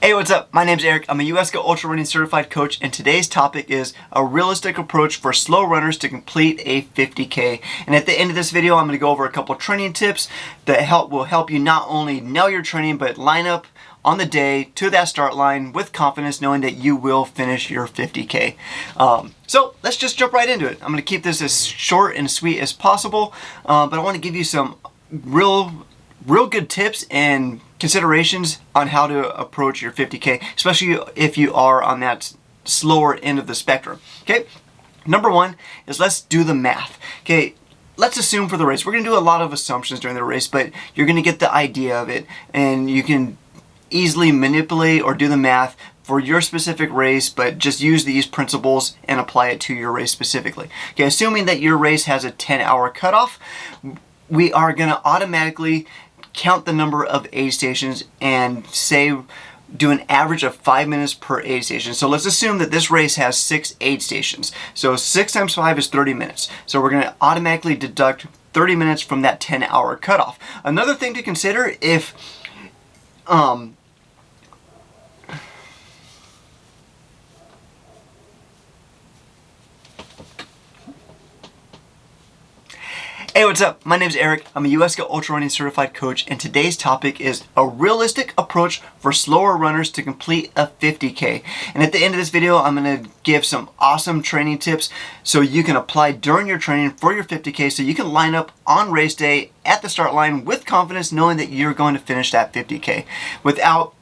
Hey, what's up? My name's Eric. I'm a USCO Ultra Running Certified Coach, and today's topic is a realistic approach for slow runners to complete a 50K. And at the end of this video, I'm going to go over a couple training tips that will help you not only nail your training, but line up on the day to that start line with confidence, knowing that you will finish your 50K. So let's just jump right into it. I'm going to keep this as short and sweet as possible, but I want to give you some real good tips and considerations on how to approach your 50K, especially if you are on that slower end of the spectrum. Okay, number one is let's do the math. Okay, let's assume for the race, we're going to do a lot of assumptions during the race, but you're going to get the idea of it, and you can easily manipulate or do the math for your specific race, but just use these principles and apply it to your race specifically. Okay, assuming that your race has a 10-hour cutoff, we are going to automatically count the number of aid stations and say do an average of 5 minutes per aid station. So let's assume that this race has 6 aid stations. So 6 times 5 is 30 minutes. So we're going to automatically deduct 30 minutes from that 10-hour cutoff. Another thing to consider, if Hey, what's up? My name's Eric. I'm a USCO Ultra Running Certified Coach, and today's topic is a realistic approach for slower runners to complete a 50K. And at the end of this video, I'm going to give some awesome training tips so you can apply during your training for your 50K, so you can line up on race day at the start line with confidence, knowing that you're going to finish that 50K. Without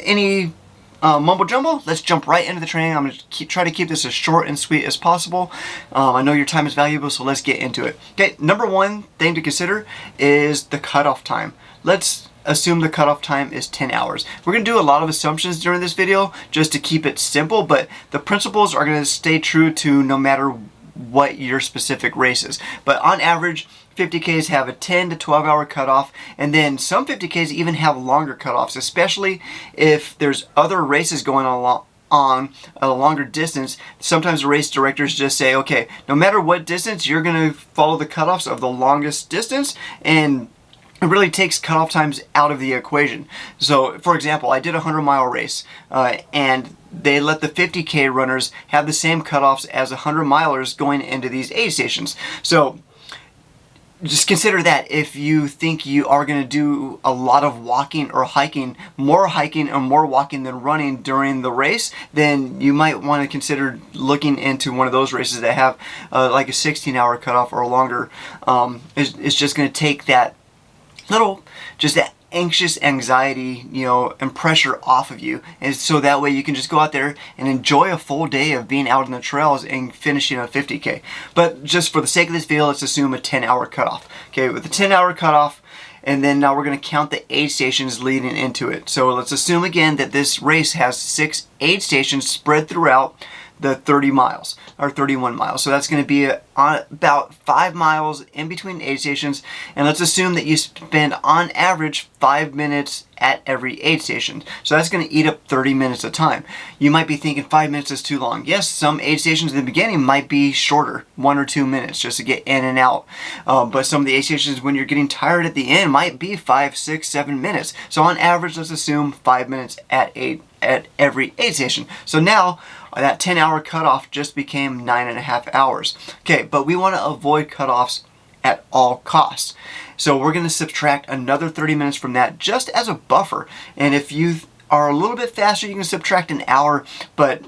any mumbo jumbo, let's jump right into the training. I'm going to try to keep this as short and sweet as possible. I know your time is valuable, so let's get into it. Okay, number one thing to consider is the cutoff time. Let's assume the cutoff time is 10 hours. We're going to do a lot of assumptions during this video just to keep it simple, but the principles are going to stay true to no matter what your specific race is. But on average, 50Ks have a 10 to 12 hour cutoff, and then some 50Ks even have longer cutoffs, especially if there's other races going on a longer distance. Sometimes the race directors just say, okay, no matter what distance, you're going to follow the cutoffs of the longest distance, and it really takes cutoff times out of the equation. So, for example, I did a 100-mile race, and they let the 50K runners have the same cutoffs as 100-milers going into these aid stations. So just consider that if you think you are going to do a lot of walking or hiking or more walking than running during the race, then you might want to consider looking into one of those races that have like a 16-hour cutoff or longer. It's just going to take that that anxious anxiety, and pressure off of you, and so that way you can just go out there and enjoy a full day of being out on the trails and finishing a 50K. But just for the sake of this video, let's assume a 10-hour cutoff. Okay, with the 10-hour cutoff, and then now we're going to count the aid stations leading into it. So let's assume again that this race has 6 aid stations spread throughout the 30 miles or 31 miles. So that's going to be about 5 miles in between aid stations, and let's assume that you spend on average 5 minutes at every aid station. So that's going to eat up 30 minutes of time. You might be thinking 5 minutes is too long. Yes, some aid stations in the beginning might be shorter, 1 or 2 minutes just to get in and out. But some of the aid stations, when you're getting tired at the end, might be 5, 6, 7 minutes. So on average, let's assume 5 minutes at every aid station. So now that 10-hour cutoff just became 9.5 hours. Okay, but we want to avoid cutoffs at all costs. So we're going to subtract another 30 minutes from that just as a buffer. And if you are a little bit faster, you can subtract an hour. But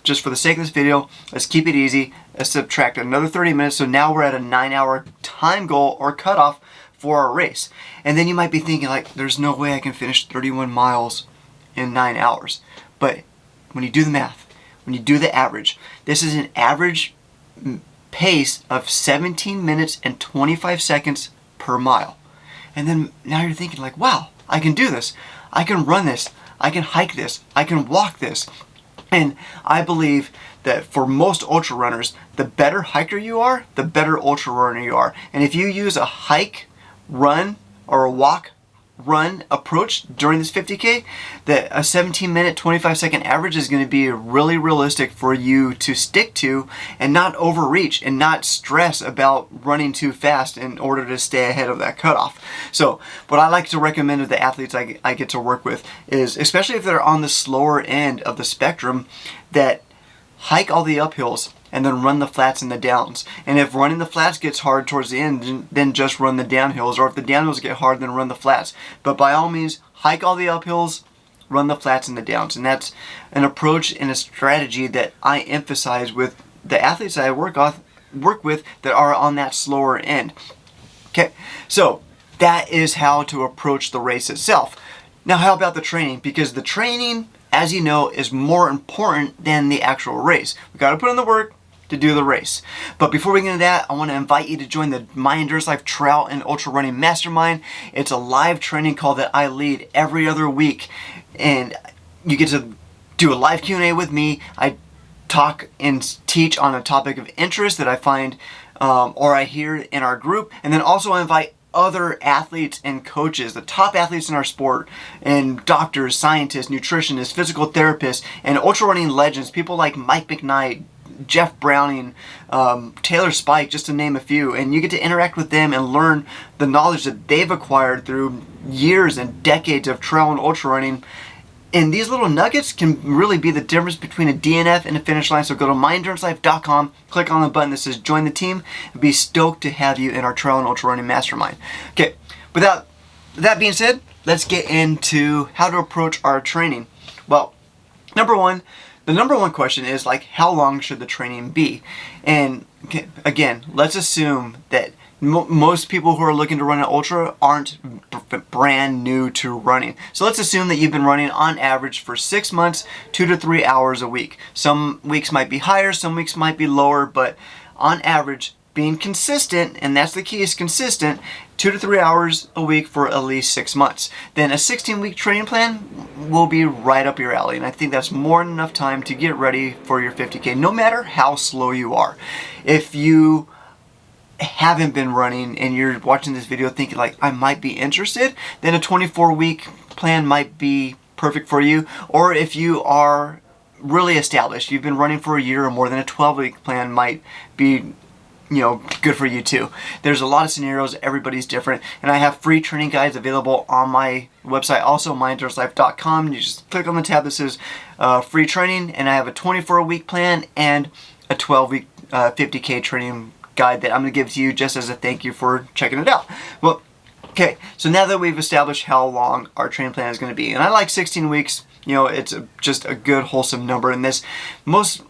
just for the sake of this video, let's keep it easy. Let's subtract another 30 minutes. So now we're at a 9-hour time goal or cutoff for our race. And then you might be thinking, like, there's no way I can finish 31 miles in 9 hours. But when you do the math, when you do the average, this is an average pace of 17 minutes and 25 seconds per mile. And then now you're thinking, like, wow, I can do this. I can run this. I can hike this. I can walk this. And I believe that for most ultra runners, the better hiker you are, the better ultra runner you are. And if you use a hike, run, or a walk run approach during this 50K, that a 17-minute, 25-second average is going to be really realistic for you to stick to and not overreach and not stress about running too fast in order to stay ahead of that cutoff. So what I like to recommend to the athletes I get to work with is, especially if they're on the slower end of the spectrum, that hike all the uphills and then run the flats and the downs. And if running the flats gets hard towards the end, then just run the downhills. Or if the downhills get hard, then run the flats. But by all means, hike all the uphills, run the flats and the downs. And that's an approach and a strategy that I emphasize with the athletes that I work with that are on that slower end. Okay, so that is how to approach the race itself. Now, how about the training? Because the training, as you know, is more important than the actual race. We got to put in the work to do the race. But before we get into that, I want to invite you to join the My Endurance Life Trail and Ultra Running Mastermind. It's a live training call that I lead every other week, and you get to do a live Q&A with me. I talk and teach on a topic of interest that I find or I hear in our group, and then also I invite other athletes and coaches, the top athletes in our sport, and doctors, scientists, nutritionists, physical therapists, and ultra running legends, people like Mike McKnight, Jeff Browning, Taylor Spike, just to name a few. And you get to interact with them and learn the knowledge that they've acquired through years and decades of trail and ultra running. And these little nuggets can really be the difference between a DNF and a finish line. So go to myendurancelife.com, click on the button that says join the team, and be stoked to have you in our trail and ultra running mastermind. Okay, without that being said, let's get into how to approach our training. Well, the number one question is, like, how long should the training be? And again, let's assume that most people who are looking to run an ultra aren't brand new to running. So let's assume that you've been running on average for 6 months, 2 to 3 hours a week. Some weeks might be higher, some weeks might be lower, but on average, being consistent, and that's the key, is consistent, 2 to 3 hours a week for at least 6 months. Then a 16-week training plan will be right up your alley, and I think that's more than enough time to get ready for your 50K, no matter how slow you are. If you haven't been running and you're watching this video thinking like, I might be interested, then a 24-week plan might be perfect for you. Or if you are really established, you've been running for a year or more, then a 12-week plan might be, good for you too. There's a lot of scenarios, everybody's different, and I have free training guides available on my website, also myendurancelife.com. You just click on the tab that says free training, and I have a 24-week plan and a 12-week 50K training guide that I'm going to give to you just as a thank you for checking it out. Well, okay, so now that we've established how long our training plan is going to be, and I like 16 weeks, it's just a good wholesome number, and most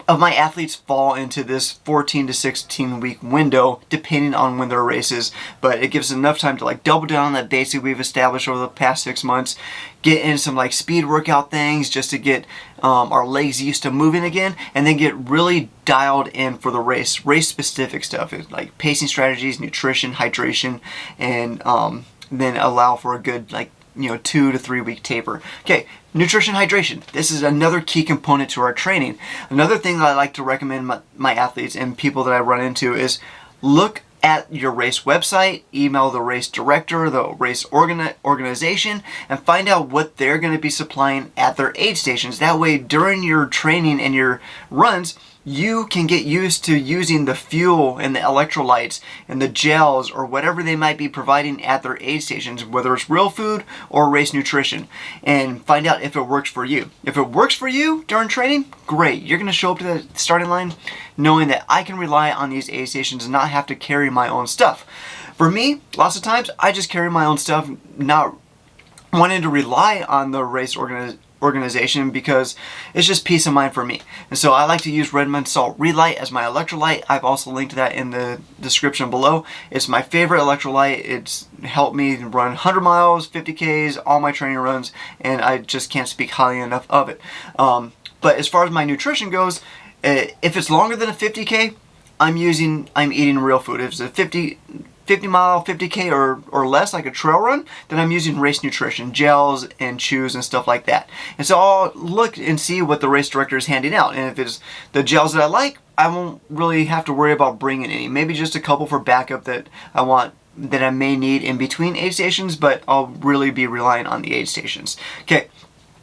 of my athletes fall into this 14 to 16 week window depending on when their race is, but it gives enough time to like double down on that basic we've established over the past 6 months, get in some like speed workout things just to get our legs used to moving again, and then get really dialed in for the race specific stuff like pacing strategies, nutrition, hydration, and then allow for a good 2 to 3 week taper. Okay, nutrition, hydration. This is another key component to our training. Another thing that I like to recommend my athletes and people that I run into is look at your race website, email the race director, the race organization, and find out what they're going to be supplying at their aid stations. That way, during your training and your runs, you can get used to using the fuel and the electrolytes and the gels or whatever they might be providing at their aid stations, whether it's real food or race nutrition, and find out if it works for you. If it works for you during training, great. You're going to show up to the starting line knowing that I can rely on these aid stations and not have to carry my own stuff. For me, lots of times, I just carry my own stuff, not wanting to rely on the race organization because it's just peace of mind for me. And so I like to use Redmond Salt Relight as my electrolyte. I've also linked that in the description below. It's my favorite electrolyte. It's helped me run 100 miles, 50Ks, all my training runs, and I just can't speak highly enough of it. But as far as my nutrition goes, if it's longer than a 50K, I'm eating real food. If it's a 50 mile, 50K or less, like a trail run, then I'm using race nutrition, gels and chews and stuff like that. And so I'll look and see what the race director is handing out. And if it's the gels that I like, I won't really have to worry about bringing any. Maybe just a couple for backup that I want that I may need in between aid stations, but I'll really be relying on the aid stations. Okay.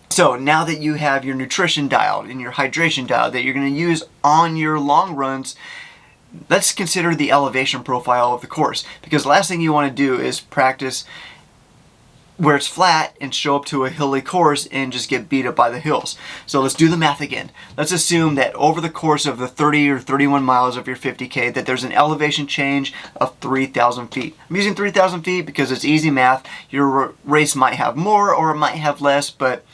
So now that you have your nutrition dialed and your hydration dialed that you're going to use on your long runs, let's consider the elevation profile of the course, because the last thing you want to do is practice where it's flat and show up to a hilly course and just get beat up by the hills. So let's do the math again. Let's assume that over the course of the 30 or 31 miles of your 50K that there's an elevation change of 3,000 feet. I'm using 3,000 feet because it's easy math. Your race might have more or it might have less, but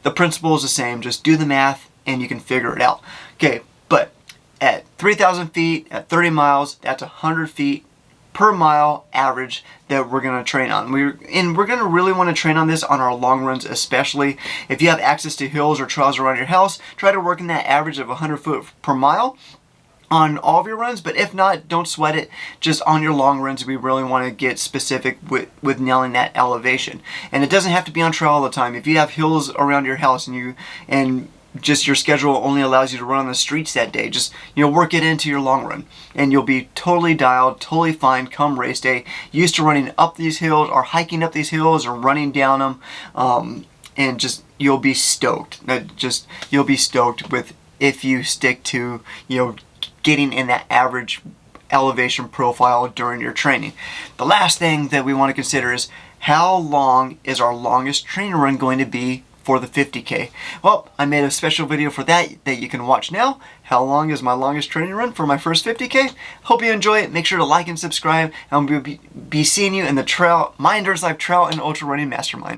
the principle is the same. Just do the math and you can figure it out. Okay, but at 3,000 feet, at 30 miles, that's 100 feet per mile average that we're going to train on. We're going to really want to train on this on our long runs, especially if you have access to hills or trails around your house. Try to work in that average of 100 foot per mile on all of your runs, but if not, don't sweat it. Just on your long runs, we really want to get specific with nailing that elevation. And it doesn't have to be on trail all the time. If you have hills around your house and just your schedule only allows you to run on the streets that day, just work it into your long run and you'll be totally dialed, totally fine come race day, used to running up these hills or hiking up these hills or running down them, and just you'll be stoked. You'll be stoked with if you stick to getting in that average elevation profile during your training. The last thing that we want to consider is how long is our longest training run going to be for the 50K. Well, I made a special video for that you can watch now. How long is my longest training run for my first 50K? Hope you enjoy it. Make sure to like and subscribe, and we'll be seeing you in the My Endurance Life Trail and Ultra Running Mastermind.